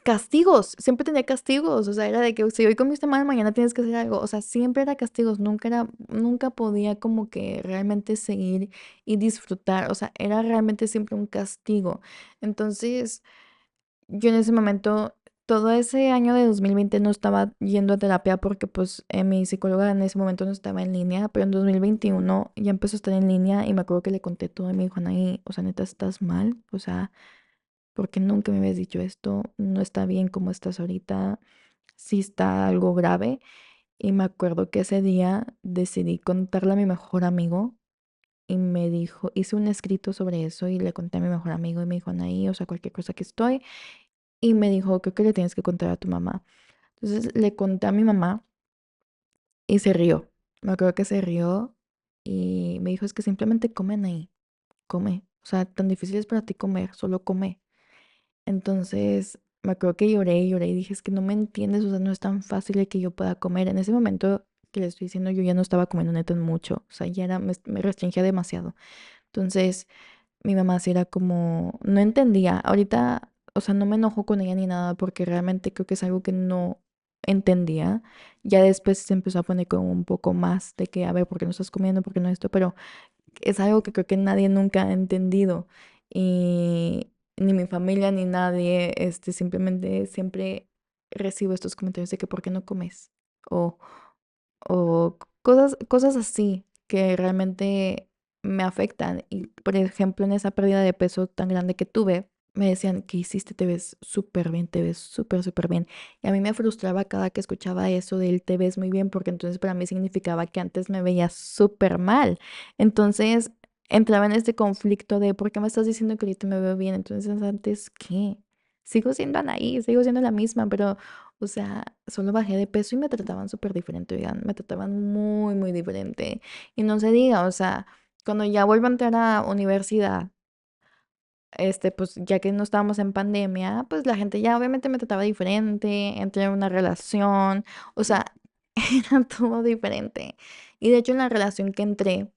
castigos, siempre tenía castigos, o sea, era de que si hoy comiste mal, mañana tienes que hacer algo, o sea, siempre era castigos, nunca podía como que realmente seguir y disfrutar, o sea, era realmente siempre un castigo. Entonces, yo en ese momento, todo ese año de 2020 no estaba yendo a terapia porque pues mi psicóloga en ese momento no estaba en línea, pero en 2021 ya empezó a estar en línea y me acuerdo que le conté todo y me dijo, Anaí, o sea, neta, estás mal, o sea, porque nunca me habías dicho esto, no está bien como estás ahorita, sí está algo grave. Y me acuerdo que ese día decidí contarle a mi mejor amigo y me dijo, hice un escrito sobre eso y le conté a mi mejor amigo y me dijo, Anaí, o sea, cualquier cosa que estoy. Y me dijo, creo que le tienes que contar a tu mamá. Entonces le conté a mi mamá y se rió. Me acuerdo que se rió y me dijo, es que simplemente comen ahí, come. O sea, tan difícil es para ti comer, solo come. Entonces, me acuerdo que lloré y lloré y dije, es que no me entiendes, o sea, no es tan fácil el que yo pueda comer. En ese momento que le estoy diciendo, yo ya no estaba comiendo neta en mucho, o sea, ya era, me restringía demasiado. Entonces, mi mamá sí era como, no entendía. Ahorita, o sea, no me enojo con ella ni nada porque realmente creo que es algo que no entendía. Ya después se empezó a poner como un poco más de que, a ver, ¿por qué no estás comiendo? ¿Por qué no esto? Pero es algo que creo que nadie nunca ha entendido. Y ni mi familia ni nadie, simplemente siempre recibo estos comentarios de que ¿por qué no comes? O, o cosas así que realmente me afectan. Y por ejemplo, en esa pérdida de peso tan grande que tuve, me decían, ¿qué hiciste? Te ves súper bien, te ves súper, súper bien. Y a mí me frustraba cada que escuchaba eso del te ves muy bien, porque entonces para mí significaba que antes me veía súper mal. Entonces entraba en este conflicto de, ¿por qué me estás diciendo que ahorita me veo bien? Entonces, ¿antes qué? Sigo siendo Anaí, sigo siendo la misma, pero, o sea, solo bajé de peso y me trataban súper diferente, oigan, me trataban muy, muy diferente. Y no se diga, o sea, cuando ya vuelvo a entrar a universidad, pues ya que no estábamos en pandemia, pues la gente ya obviamente me trataba diferente, entré en una relación, o sea, era todo diferente. Y de hecho en la relación que entré,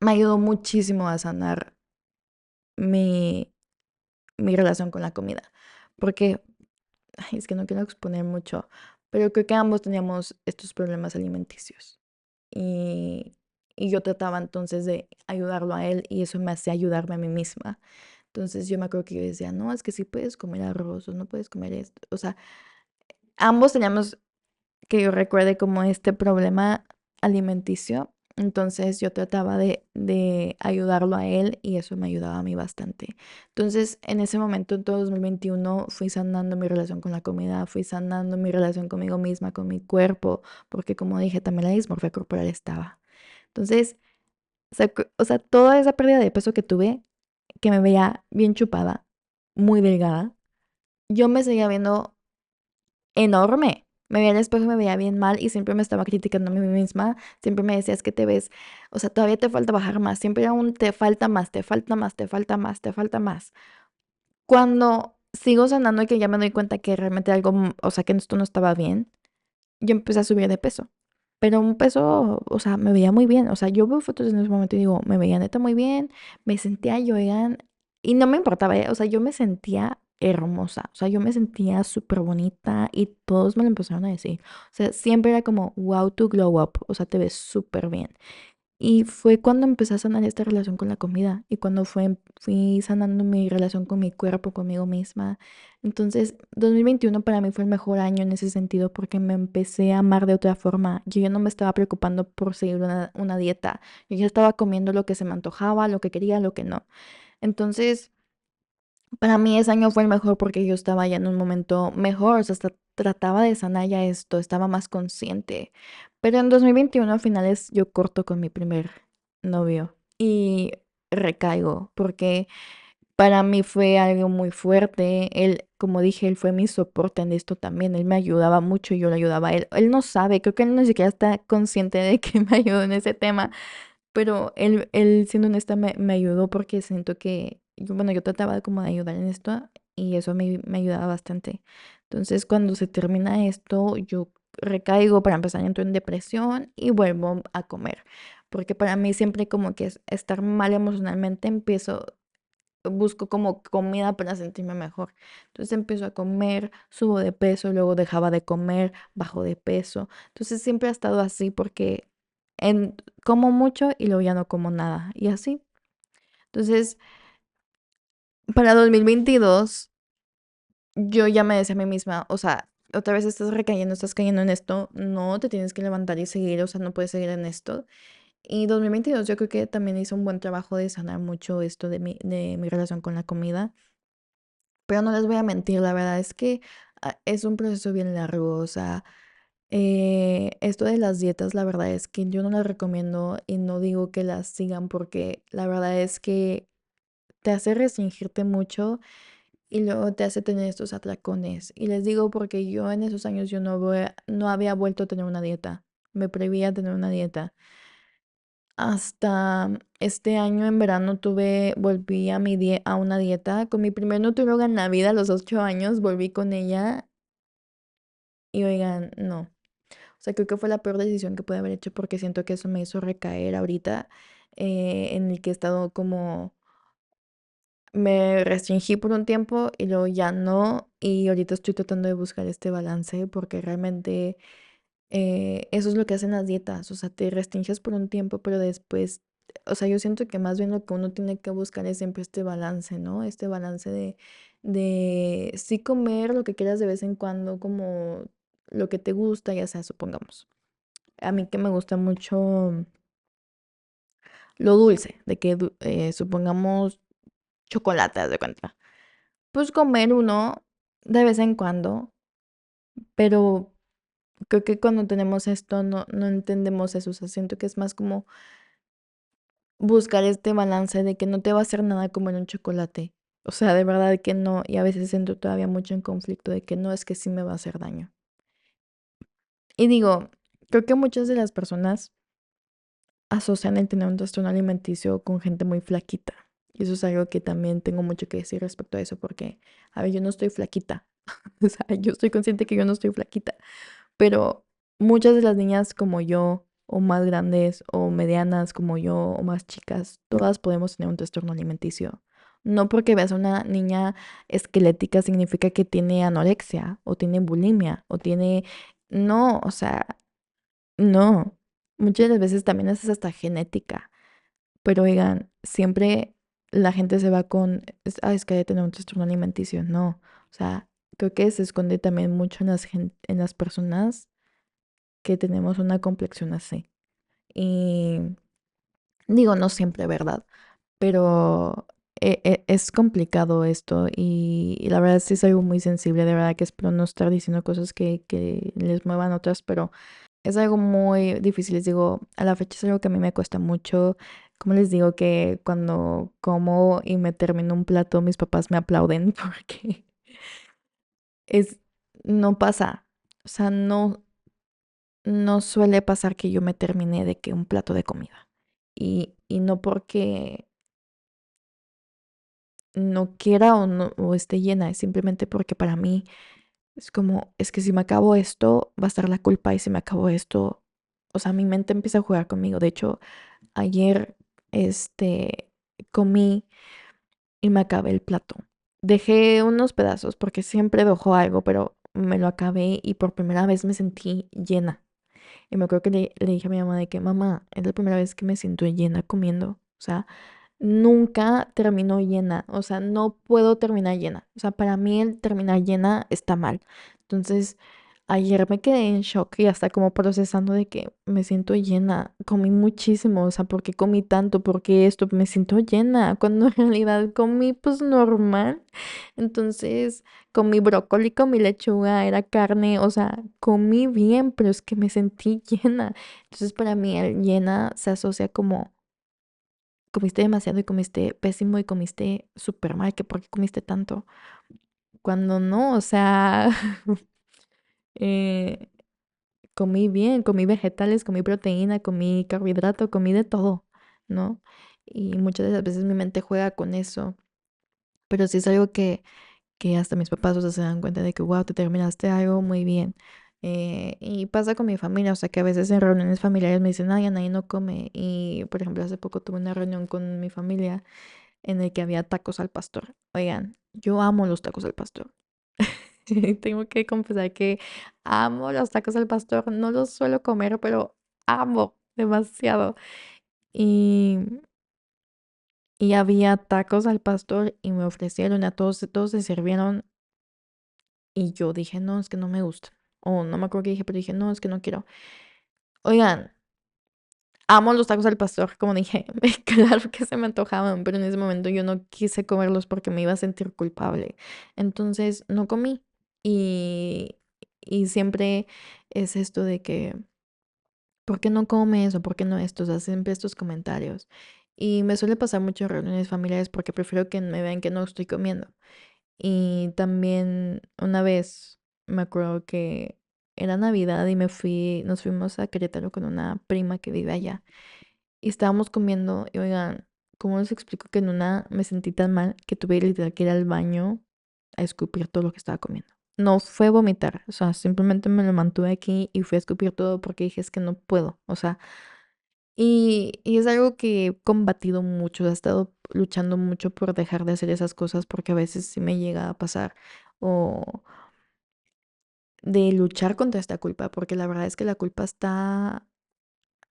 me ayudó muchísimo a sanar mi, mi relación con la comida. Porque, ay, es que no quiero exponer mucho, pero creo que ambos teníamos estos problemas alimenticios. Y, y yo trataba entonces de ayudarlo a él y eso me hacía ayudarme a mí misma. Entonces yo me acuerdo que yo decía, no, es que sí puedes comer arroz o no puedes comer esto. O sea, ambos teníamos, que yo recuerde, como este problema alimenticio. Entonces yo trataba de ayudarlo a él y eso me ayudaba a mí bastante. Entonces en ese momento, en todo 2021, fui sanando mi relación con la comida, fui sanando mi relación conmigo misma, con mi cuerpo, porque como dije, también la dismorfia corporal estaba. Entonces, o sea, toda esa pérdida de peso que tuve, que me veía bien chupada, muy delgada, yo me seguía viendo enorme. Me veía al espejo y me veía bien mal y siempre me estaba criticando a mí misma. Siempre me decía, es que te ves, o sea, todavía te falta bajar más. Siempre era un te falta más, te falta más, te falta más, te falta más. Cuando sigo sanando y que ya me doy cuenta que realmente algo, o sea, que esto no estaba bien, yo empecé a subir de peso. Pero un peso, o sea, me veía muy bien. O sea, yo veo fotos en ese momento y digo, me veía neta muy bien, me sentía yo, oigan, y no me importaba, ¿eh? O sea, yo me sentía hermosa. O sea, yo me sentía súper bonita y todos me lo empezaron a decir. O sea, siempre era como, wow, to glow up. O sea, te ves súper bien. Y fue cuando empecé a sanar esta relación con la comida y cuando fui sanando mi relación con mi cuerpo, conmigo misma. Entonces, 2021 para mí fue el mejor año en ese sentido porque me empecé a amar de otra forma. Yo ya no me estaba preocupando por seguir una dieta. Yo ya estaba comiendo lo que se me antojaba, lo que quería, lo que no. Entonces, para mí ese año fue el mejor porque yo estaba ya en un momento mejor, o sea, hasta trataba de sanar ya esto, estaba más consciente. Pero en 2021 a finales yo corto con mi primer novio y recaigo porque para mí fue algo muy fuerte. Él, como dije, él fue mi soporte en esto también. Él me ayudaba mucho y yo le ayudaba a él. Él no sabe, creo que él ni siquiera está consciente de que me ayudó en ese tema. Pero él siendo honesta, me ayudó porque siento que, bueno, yo trataba como de ayudar en esto y eso me ayudaba bastante. Entonces, cuando se termina esto, yo recaigo, para empezar, entro en depresión y vuelvo a comer. Porque para mí siempre como que es estar mal emocionalmente, busco como comida para sentirme mejor. Entonces empiezo a comer, subo de peso, luego dejaba de comer, bajo de peso. Entonces siempre ha estado así porque como mucho y luego ya no como nada. Y así. Entonces, para 2022, yo ya me decía a mí misma, o sea, otra vez estás cayendo en esto, no te tienes que levantar y seguir, o sea, no puedes seguir en esto. Y 2022 yo creo que también hice un buen trabajo de sanar mucho esto de mi relación con la comida. Pero no les voy a mentir, la verdad es que es un proceso bien largo, o sea, esto de las dietas, la verdad es que yo no las recomiendo y no digo que las sigan porque la verdad es que te hace restringirte mucho y luego te hace tener estos atracones. Y les digo porque yo en esos años yo no había vuelto a tener una dieta, me prohibía tener una dieta. Hasta este año en verano volví a una dieta con mi primer nutrióloga en la vida a los 8 años, volví con ella y oigan, no, o sea, creo que fue la peor decisión que pude haber hecho porque siento que eso me hizo recaer ahorita, en el que he estado como, me restringí por un tiempo y luego ya no, y ahorita estoy tratando de buscar este balance porque realmente eso es lo que hacen las dietas, o sea, te restringes por un tiempo, pero después, o sea, yo siento que más bien lo que uno tiene que buscar es siempre este balance, ¿no? Este balance de sí comer lo que quieras de vez en cuando, como lo que te gusta, ya sea, supongamos. A mí que me gusta mucho lo dulce, de que supongamos chocolate, haz de cuenta. Pues comer uno de vez en cuando, pero creo que cuando tenemos esto no entendemos eso, o sea, siento que es más como buscar este balance de que no te va a hacer nada comer un chocolate. O sea, de verdad que no, y a veces entro todavía mucho en conflicto de que no es que sí me va a hacer daño. Y digo, creo que muchas de las personas asocian el tener un trastorno alimenticio con gente muy flaquita. Y eso es algo que también tengo mucho que decir respecto a eso, porque, a ver, yo no estoy flaquita. O sea, yo estoy consciente que yo no estoy flaquita. Pero muchas de las niñas como yo, o más grandes, o medianas como yo, o más chicas, todas podemos tener un trastorno alimenticio. No porque veas a una niña esquelética significa que tiene anorexia, o tiene bulimia, o tiene... No, o sea, no. Muchas de las veces también es hasta genética. Pero oigan, siempre la gente se va con, es que hay que tener un trastorno alimenticio. No. O sea, creo que se esconde también mucho en las personas que tenemos una complexión así. Y digo, no siempre, ¿verdad? Pero es complicado esto y la verdad sí es algo muy sensible, de verdad que espero no estar diciendo cosas que les muevan otras, pero es algo muy difícil, les digo, a la fecha es algo que a mí me cuesta mucho. Como les digo que cuando como y me termino un plato, mis papás me aplauden porque es, no pasa. O sea, no suele pasar que yo me termine de que un plato de comida. Y no porque no quiera o no o esté llena, es simplemente porque para mí es como, es que si me acabo esto, va a estar la culpa y si me acabo esto, o sea, mi mente empieza a jugar conmigo. De hecho, ayer, comí y me acabé el plato. Dejé unos pedazos porque siempre dejo algo, pero me lo acabé y por primera vez me sentí llena. Y me acuerdo que le dije a mi mamá de que, mamá, es la primera vez que me siento llena comiendo. O sea, nunca termino llena. O sea, no puedo terminar llena. O sea, para mí el terminar llena está mal. Entonces, ayer me quedé en shock y hasta como procesando de que me siento llena. Comí muchísimo. O sea, ¿por qué comí tanto? ¿Por qué esto? Me siento llena. Cuando en realidad comí pues normal. Entonces, comí brócoli, comí lechuga, era carne, o sea, comí bien, pero es que me sentí llena. Entonces, para mí, el llena se asocia como comiste demasiado y comiste pésimo y comiste súper mal, que por qué comiste tanto. Cuando no, o sea, eh, comí bien, comí vegetales, comí proteína, comí carbohidrato, comí de todo, ¿no? Y muchas de las veces mi mente juega con eso, pero sí es algo que hasta mis papás, o sea, se dan cuenta de que, wow, te terminaste algo muy bien. Y pasa con mi familia, o sea, que a veces en reuniones familiares me dicen, ay, Anaí no come. Y, por ejemplo, hace poco tuve una reunión con mi familia en el que había tacos al pastor. Oigan, yo amo los tacos al pastor. Tengo que confesar que amo los tacos al pastor. No los suelo comer, pero amo demasiado. Y, y había tacos al pastor y me ofrecieron a todos se sirvieron. Y yo dije, no, es que no me gusta. O no me acuerdo qué dije, pero dije, no, es que no quiero. Oigan, amo los tacos al pastor, como dije, claro que se me antojaban, pero en ese momento yo no quise comerlos porque me iba a sentir culpable. Entonces no comí. Y, y siempre es esto de que, ¿por qué no comes o por qué no esto? O sea, siempre estos comentarios. Y me suele pasar mucho en reuniones familiares porque prefiero que me vean que no estoy comiendo. Y también una vez me acuerdo que era Navidad y nos fuimos a Querétaro con una prima que vive allá. Y estábamos comiendo y oigan, ¿cómo les explico que en una me sentí tan mal que tuve literal que ir al baño a escupir todo lo que estaba comiendo? No fue vomitar, o sea, simplemente me lo mantuve aquí y fui a escupir todo porque dije es que no puedo, o sea, y es algo que he combatido mucho, he estado luchando mucho por dejar de hacer esas cosas porque a veces sí me llega a pasar o de luchar contra esta culpa, porque la verdad es que la culpa está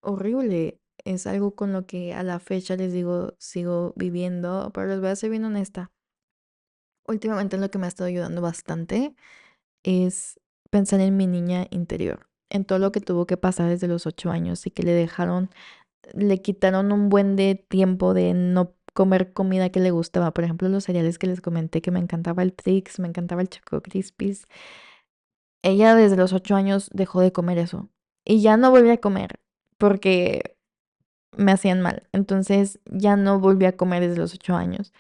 horrible. Es algo con lo que a la fecha les digo, sigo viviendo, pero les voy a ser bien honesta. Últimamente lo que me ha estado ayudando bastante es pensar en mi niña interior, en todo lo que tuvo que pasar desde los 8 años y que le quitaron un buen de tiempo de no comer comida que le gustaba. Por ejemplo, los cereales que les comenté que me encantaba el Trix, me encantaba el Choco Crispies. Ella desde los 8 años dejó de comer eso y ya no volví a comer porque me hacían mal. Entonces ya no volví a comer desde los 8 años.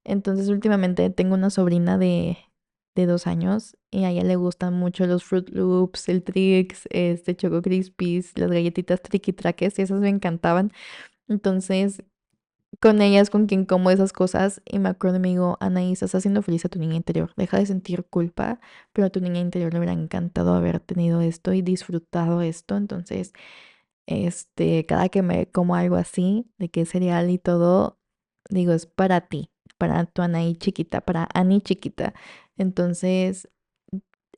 Entonces últimamente tengo una sobrina de 2 años y a ella le gustan mucho los Fruit Loops, el Trix, Choco Crispies, las galletitas Tricky Traques y esas me encantaban. Entonces con ella es con quien como esas cosas y me acuerdo y me digo, Anaí, estás haciendo feliz a tu niña interior. Deja de sentir culpa, pero a tu niña interior le hubiera encantado haber tenido esto y disfrutado esto. Entonces, cada que me como algo así, de que es cereal y todo, digo, es para ti, para tu Anaí chiquita, para Ani chiquita. Entonces,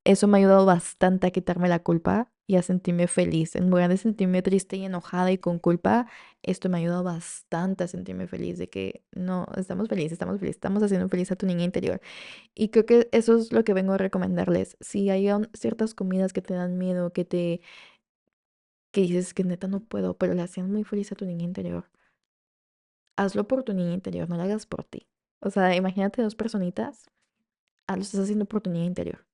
eso me ha ayudado bastante a quitarme la culpa y a sentirme feliz. En lugar de sentirme triste y enojada y con culpa, esto me ha ayudado bastante a sentirme feliz de que no, estamos felices, estamos haciendo feliz a tu niña interior. Y creo que eso es lo que vengo a recomendarles. Si hay ciertas comidas que te dan miedo, que dices que neta no puedo, pero le hacían muy feliz a tu niña interior, hazlo por tu niña interior, no lo hagas por ti. O sea, imagínate dos personitas, lo estás haciendo por tu niña interior.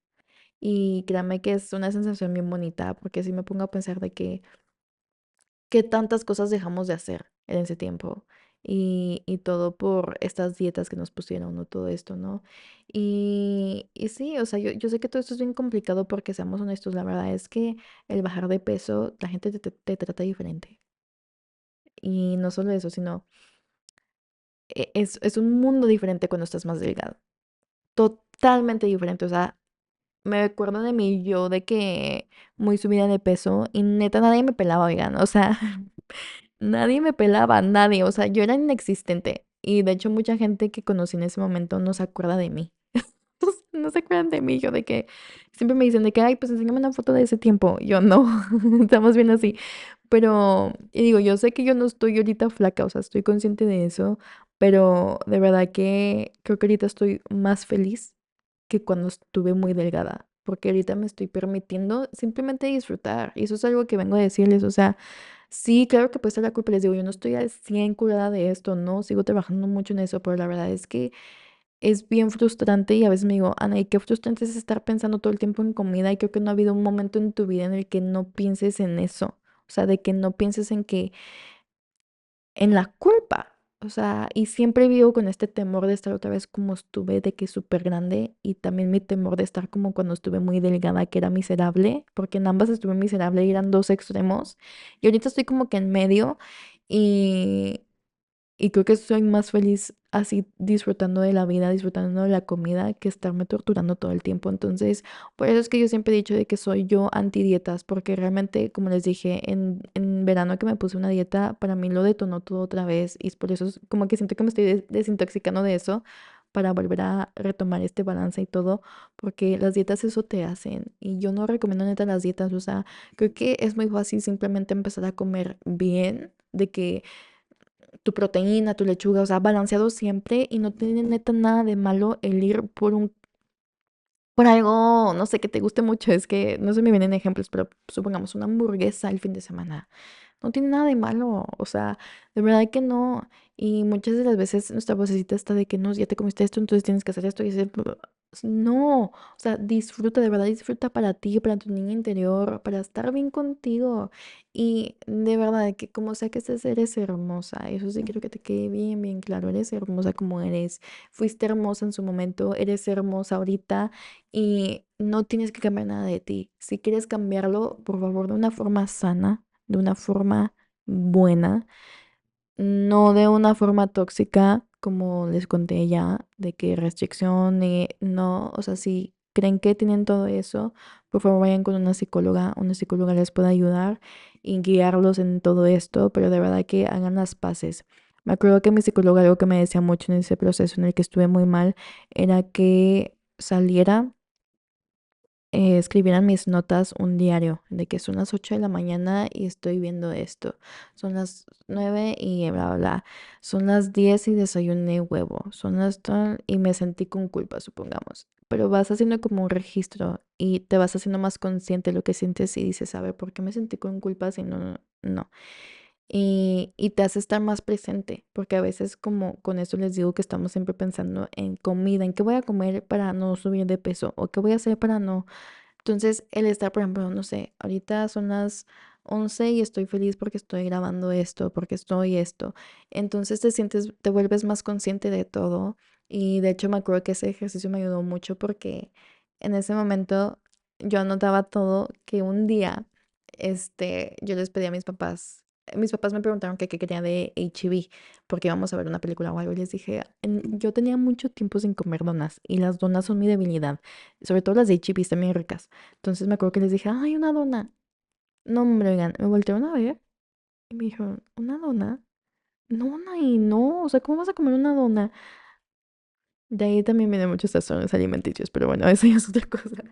Y créanme que es una sensación bien bonita, porque sí me pongo a pensar de que tantas cosas dejamos de hacer en ese tiempo. Y todo por estas dietas que nos pusieron, ¿no? Todo esto, ¿no? Y sí, o sea, yo sé que todo esto es bien complicado porque seamos honestos, la verdad es que el bajar de peso, la gente te trata diferente. Y no solo eso, sino es un mundo diferente cuando estás más delgado. Totalmente diferente. O sea, me acuerdo de mí, yo de que muy subida de peso y neta nadie me pelaba, oigan. O sea, nadie me pelaba, nadie. O sea, yo era inexistente. Y de hecho, mucha gente que conocí en ese momento no se acuerda de mí. No se acuerdan de mí. Yo de que siempre me dicen de que, ay, pues enséñame una foto de ese tiempo. Yo no, estamos bien así. Pero, y digo, yo sé que yo no estoy ahorita flaca, o sea, estoy consciente de eso, pero de verdad que creo que ahorita estoy más feliz que cuando estuve muy delgada, porque ahorita me estoy permitiendo simplemente disfrutar, y eso es algo que vengo a decirles, o sea, sí, claro que puede ser la culpa, les digo, yo no estoy al 100 curada de esto, no, sigo trabajando mucho en eso, pero la verdad es que es bien frustrante y a veces me digo, Ana, ¿y qué frustrante es estar pensando todo el tiempo en comida? Y creo que no ha habido un momento en tu vida en el que no pienses en eso. O sea, de que no pienses en que, en la culpa. O sea, y siempre vivo con este temor de estar otra vez como estuve, de que es súper grande, y también mi temor de estar como cuando estuve muy delgada, que era miserable, porque en ambas estuve miserable y eran dos extremos. Y ahorita estoy como que en medio y, y creo que soy más feliz así disfrutando de la vida, disfrutando de la comida, que estarme torturando todo el tiempo. Entonces, por eso es que yo siempre he dicho de que soy yo anti dietas, porque realmente, como les dije, en verano que me puse una dieta, para mí lo detonó todo otra vez. Y es por eso es como que siento que me estoy desintoxicando de eso para volver a retomar este balance y todo, porque las dietas eso te hacen. Y yo no recomiendo neta las dietas, o sea, creo que es muy fácil simplemente empezar a comer bien, de que tu proteína, tu lechuga, o sea, balanceado siempre y no tiene neta nada de malo el ir por algo, no sé, que te guste mucho. Es que no se me vienen ejemplos, pero supongamos una hamburguesa el fin de semana. No tiene nada de malo, o sea, de verdad que no. Y muchas de las veces nuestra vocecita está de que no, ya te comiste esto, entonces tienes que hacer esto y hacer... No, o sea, disfruta, de verdad disfruta para ti, para tu niña interior, para estar bien contigo. Y de verdad que como sea que estés, eres hermosa. Eso sí quiero que te quede bien, bien claro. Eres hermosa como eres. Fuiste hermosa en su momento, eres hermosa ahorita y no tienes que cambiar nada de ti. Si quieres cambiarlo, por favor, de una forma sana, de una forma buena, no de una forma tóxica, como les conté ya, de que restricción, no, o sea, si creen que tienen todo eso, por favor vayan con una psicóloga les puede ayudar y guiarlos en todo esto, pero de verdad que hagan las paces. Me acuerdo que mi psicóloga algo que me decía mucho en ese proceso en el que estuve muy mal era que saliera, escribieran mis notas un diario, de que son las 8 de la mañana y estoy viendo esto. Son las 9 y bla, bla, bla. Son las 10 y desayuné huevo. Son las tal y me sentí con culpa, supongamos. Pero vas haciendo como un registro y te vas haciendo más consciente de lo que sientes y dices, a ver, ¿por qué me sentí con culpa si no, no? Y te hace estar más presente, porque a veces como con eso les digo que estamos siempre pensando en comida, en qué voy a comer para no subir de peso o qué voy a hacer para no. Entonces, el estar, por ejemplo, no sé, ahorita son las 11 y estoy feliz porque estoy grabando esto, porque estoy esto. Entonces te sientes, te vuelves más consciente de todo. Y de hecho me acuerdo que ese ejercicio me ayudó mucho porque en ese momento yo anotaba todo que un día, yo les pedí a mis papás. Mis papás me preguntaron que qué quería de H-E-B porque íbamos a ver una película o algo y les dije, yo tenía mucho tiempo sin comer donas y las donas son mi debilidad, sobre todo las de H-E-B están bien ricas. Entonces me acuerdo que les dije, ay, una dona. No, hombre, oigan, me voltearon a ver y me dijeron, ¿una dona? No, Nay, no, o sea, ¿cómo vas a comer una dona? De ahí también vienen muchos trastornos alimenticios, pero bueno, eso ya es otra cosa.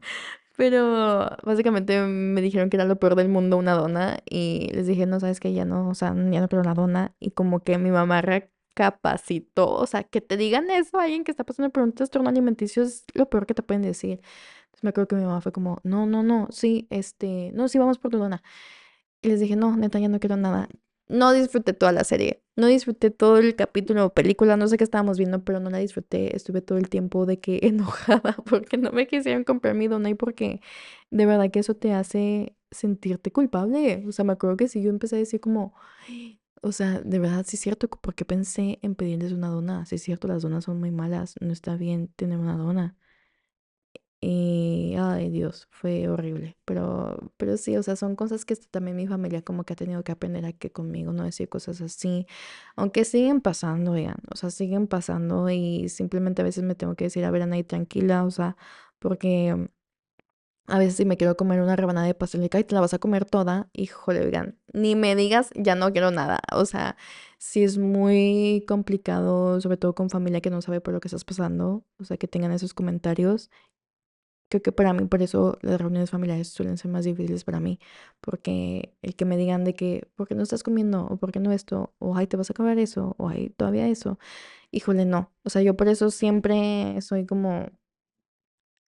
Pero básicamente me dijeron que era lo peor del mundo una dona y les dije, no, sabes que ya no, o sea, ya no quiero la dona. Y como que mi mamá recapacitó, o sea, que te digan eso a alguien que está pasando por un trastorno alimenticio es lo peor que te pueden decir. Entonces me acuerdo que mi mamá fue como, no, no, no, sí, no, sí, vamos por tu dona. Y les dije, no, neta, ya no quiero nada. No disfruté toda la serie, no disfruté todo el capítulo o película, no sé qué estábamos viendo, pero no la disfruté. Estuve todo el tiempo de que enojada porque no me quisieron comprar mi dona y porque de verdad que eso te hace sentirte culpable. O sea, me acuerdo que sí, yo empecé a decir como, "Ay, o sea, de verdad sí es cierto, ¿por qué pensé en pedirles una dona? Sí es cierto, las donas son muy malas, no está bien tener una dona. Y, ay Dios, fue horrible. Pero sí, o sea, son cosas que también mi familia como que ha tenido que aprender a que conmigo no decir cosas así. Aunque siguen pasando, ya. O sea, siguen pasando y simplemente a veces me tengo que decir, a ver, Anaí, tranquila, o sea, porque a veces si me quiero comer una rebanada de pastel de y te la vas a comer toda, híjole, oigan, ni me digas, ya no quiero nada. O sea, sí es muy complicado, sobre todo con familia que no sabe por lo que estás pasando, o sea, que tengan esos comentarios. Creo que para mí, por eso las reuniones familiares suelen ser más difíciles para mí, porque el que me digan de que, ¿por qué no estás comiendo? O ¿por qué no esto? O ay, te vas a acabar eso, o ay, todavía eso. Híjole, no. O sea, yo por eso siempre soy como,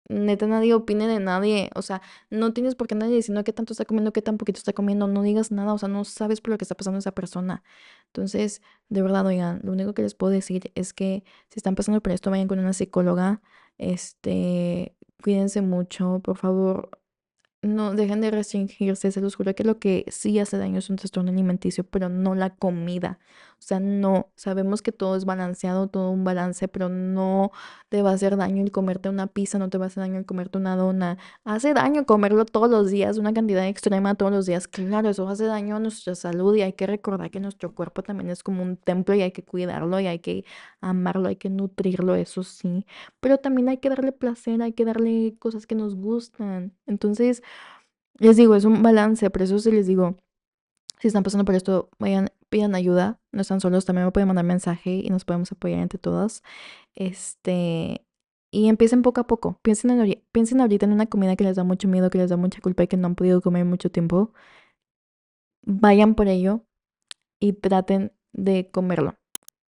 neta, nadie opine de nadie. O sea, no tienes por qué nadie diciendo qué tanto está comiendo, qué tan poquito está comiendo. No digas nada, o sea, no sabes por lo que está pasando esa persona. Entonces, de verdad, oigan, lo único que les puedo decir es que si están pasando por esto, vayan con una psicóloga. Cuídense mucho, por favor. No dejen de restringirse, se los juro que lo que sí hace daño es un trastorno alimenticio, pero no la comida. O sea, no, sabemos que todo es balanceado, todo un balance, pero no te va a hacer daño el comerte una pizza, no te va a hacer daño el comerte una dona. Hace daño comerlo todos los días, una cantidad extrema todos los días. Claro, eso hace daño a nuestra salud y hay que recordar que nuestro cuerpo también es como un templo y hay que cuidarlo y hay que amarlo, hay que nutrirlo, eso sí. Pero también hay que darle placer, hay que darle cosas que nos gustan. Entonces, les digo, es un balance, por eso sí les digo, si están pasando por esto, vayan, pidan ayuda, no están solos, también me pueden mandar mensaje y nos podemos apoyar entre todas. Este, y empiecen poco a poco, piensen ahorita en una comida que les da mucho miedo, que les da mucha culpa y que no han podido comer mucho tiempo. Vayan por ello y traten de comerlo.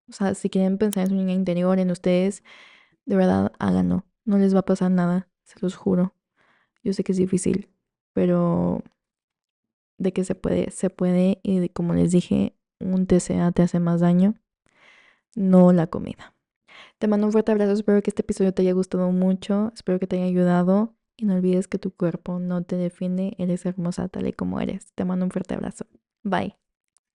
O sea, si quieren pensar en su niña interior, en ustedes, de verdad, háganlo. No les va a pasar nada, se los juro. Yo sé que es difícil, pero de que se puede y como les dije, un TCA te hace más daño, no la comida. Te mando un fuerte abrazo, espero que este episodio te haya gustado mucho, espero que te haya ayudado y no olvides que tu cuerpo no te defiende, eres hermosa tal y como eres. Te mando un fuerte abrazo. Bye.